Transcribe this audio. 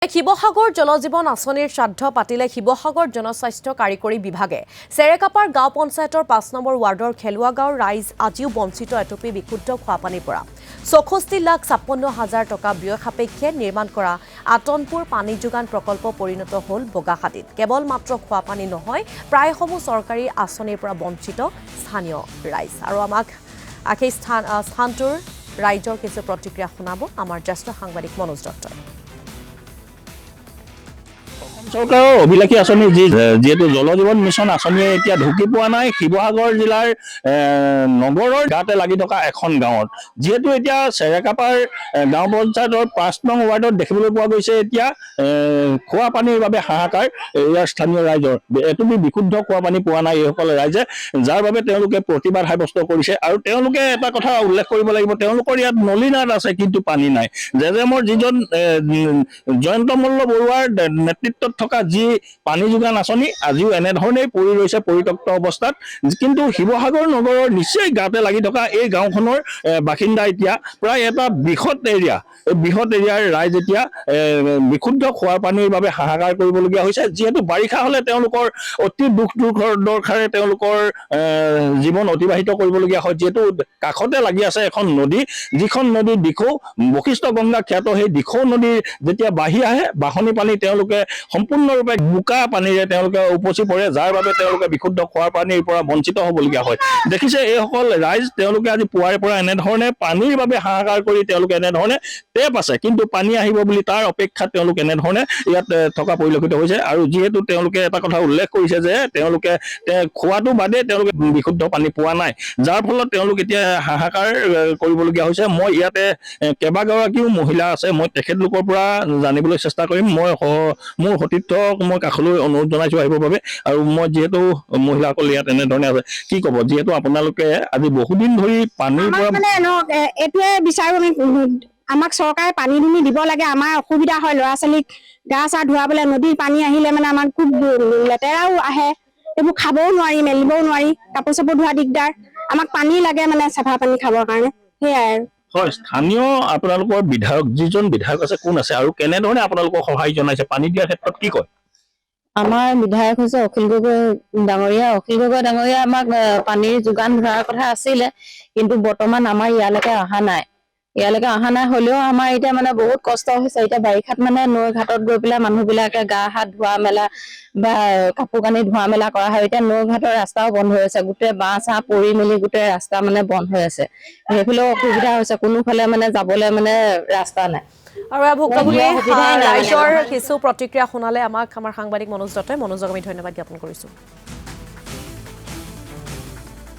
শিৱসাগৰ জলজীৱন আঁচনিৰ শ্ৰাদ্ধ পাতিলে শিৱসাগৰ জনস্বাস্থ্য কাৰিকৰী বিভাগে চেৰেকাপাৰ গাঁও পঞ্চায়তৰ ৫ নম্বৰ ৱাৰ্ডৰ খেলুৱা গাঁৱৰ ৰাইজ আজিও বঞ্চিত এটুপি বিশুদ্ধ খোৱাপানীৰ পৰা ৬৪,৫৬,০০০ টকা ব্যয় সাপেক্ষে নিৰ্মাণ কৰা আতনপুৰ পানী যোগান প্ৰকল্প পৰিণত হ'ল বগাহাটীত কেৱল মাত্ৰ খোৱাপানী নহয় প্ৰায়সমূহ চৰকাৰী আঁচনিৰ পৰা বঞ্চিত স্থানীয় ৰাইজ আৰু আমাক সেই স্থানটোৰ ৰাইজৰ কিছু প্ৰতিক্ৰিয়া শুনাব আমাৰ জ্যেষ্ঠ সাংবাদিক মনোজ দত্তই। চৰকাৰৰ অভিলাষী আঁচনি যিহেতু জলজীৱন মিছন আঁচনিয়ে এতিয়া ঢুকি পোৱা নাই শিৱসাগৰ জিলাৰ নগৰৰ গাতে লাগি থকা এখন গাঁৱত যিহেতু এতিয়া চেৰেকাপাৰ গাঁও পঞ্চায়তৰ ৫ নং ৱাৰ্ডত দেখিবলৈ পোৱা গৈছে এতিয়া খোৱা পানীৰ বাবে হাহাকাৰ ইয়াৰ স্থানীয় ৰাইজৰ এটুপি বিশুদ্ধ খোৱা পানী পোৱা নাই এইসকল ৰাইজে যাৰ বাবে তেওঁলোকে প্ৰতিবাদ সাব্যস্ত কৰিছে আৰু তেওঁলোকে এটা কথা উল্লেখ কৰিব লাগিব তেওঁলোকৰ ইয়াত নলীনাদ আছে কিন্তু পানী নাই জেজেমৰ যিজন জয়ন্ত মল্ল বৰুৱাৰ নেতৃত্বত থকা যি পানী যোগান আঁচনি আজিও এনেধৰণেই পৰি ৰৈছে পৰিত্যক্ত অৱস্থাত কিন্তু শিৱসাগৰ নগৰৰ নিশ্চয় গাতে লাগি থকা এই গাঁওখনৰ বাসিন্দা এতিয়া প্ৰায় এটা বৃহৎ এৰিয়াৰ ৰাইজ এতিয়া বিশুদ্ধ খোৱাৰ পানীৰ বাবে হাহাকাৰ কৰিবলগীয়া হৈছে যিহেতু বাৰিষা হলে তেওঁলোকৰ অতি দুখ দৰকাৰে তেওঁলোকৰ জীৱন অতিবাহিত কৰিবলগীয়া হয় যিহেতু কাষতে লাগি আছে এখন নদী যিখন নদীৰ দিখৌ বশিষ্ঠ গংগা খ্যাত সেই দিখৌ নদীৰ যেতিয়া বাঢ়ি আহে বাঢ়নি পানী তেওঁলোকে সম্পূৰ্ণৰূপে বোকা পানীৰে তেওঁলোকে উপচি পৰে যাৰ বাবে তেওঁলোকে বিশুদ্ধ খোৱাৰ পানীৰ পৰা বঞ্চিত হ'বলগীয়া হয় দেখিছে এইসকল ৰাইজ তেওঁলোকে আজি পুৱাৰে পৰা এনেধৰণে পানীৰ বাবে হাহাকাৰ কৰি তেওঁলোকে এনেধৰণে টেপ আছে কিন্তু পানী আহিব বুলি তাৰ অপেক্ষাত তেওঁলোক এনেধৰণে ইয়াত থকা পৰিলক্ষিত হৈছে আৰু যিহেতু তেওঁলোকে এটা কথা উল্লেখ কৰিছে যে তেওঁলোকে খোৱাটো বাদে তেওঁলোকে বিশুদ্ধ পানী পোৱা নাই যাৰ ফলত তেওঁলোক এতিয়া হাহাকাৰ কৰিবলগীয়া হৈছে মই ইয়াতে কেইবাগৰাকীও মহিলা আছে মই তেখেতলোকৰ পৰা জানিবলৈ চেষ্টা কৰিম মই মোৰ সতীৰ্থক মই কাষলৈ অনুৰোধ জনাইছো আহিবৰ বাবে আৰু মই যিহেতু মহিলাসকল ইয়াত এনেধৰণে আছে কি ক'ব যিহেতু আপোনালোকে আজি বহুদিন ধৰি পানীৰ পৰা এইটোৱে বিচাৰো আমি আমাক চৰকাৰে পানী দুনি দিব লাগে আমাৰ অসুবিধা হয় ল'ৰা ছোৱালীক গা চা ধুৱাবলৈ নদীৰ পানী আহিলে মানে আমাৰ খুব লেতেৰাও আহে এইবোৰ খাবও নোৱাৰি মেলিবও নোৱাৰি কাপোৰ চাপোৰ ধোৱা দিগদাৰ আমাক পানী লাগে মানে চাফা পানী খাবৰ কাৰণে সেয়াই আৰু হয় স্থানীয় আপোনালোকৰ বিধায়ক যিজন বিধায়ক আছে কোন আছে আৰু কেনেধৰণে আপোনালোকক সহায় জনাইছে পানী দিয়াৰ ক্ষেত্ৰত কি কয় আমাৰ বিধায়ক হৈছে অখিল গগৈ ডাঙৰীয়া আমাক পানীৰ যোগান ধৰাৰ কথা আছিলে কিন্তু বৰ্তমান আমাৰ ইয়ালৈকে অহা নাই হলেও আমাৰ এতিয়া মানে বহুত কষ্ট হৈছে এতিয়া বাৰিষাত মানে নৈ ঘাটত গৈ পেলাই মানুহবিলাকে গা হাত ধোৱা মেলা বা কাপোৰ কানি ধোৱা মেলা কৰা হয় এতিয়া নৈ ঘাটৰ ৰাস্তাও বন্ধ হৈ আছে গোটেই বাঁহ চাহ পৰি মেলি গোটেই ৰাস্তা মানে বন্ধ হৈ আছে সেইফালেও অসুবিধা হৈছে কোনোফালে মানে যাবলৈ মানে ৰাস্তা নাই আৰু ভুক্তভোগী ৰাইজৰ কিছু প্ৰতিক্ৰিয়া শুনালে আমাক আমাৰ সাংবাদিক মনোজ দত্তই মনোজক আমি ধন্যবাদ জ্ঞাপন কৰিছো।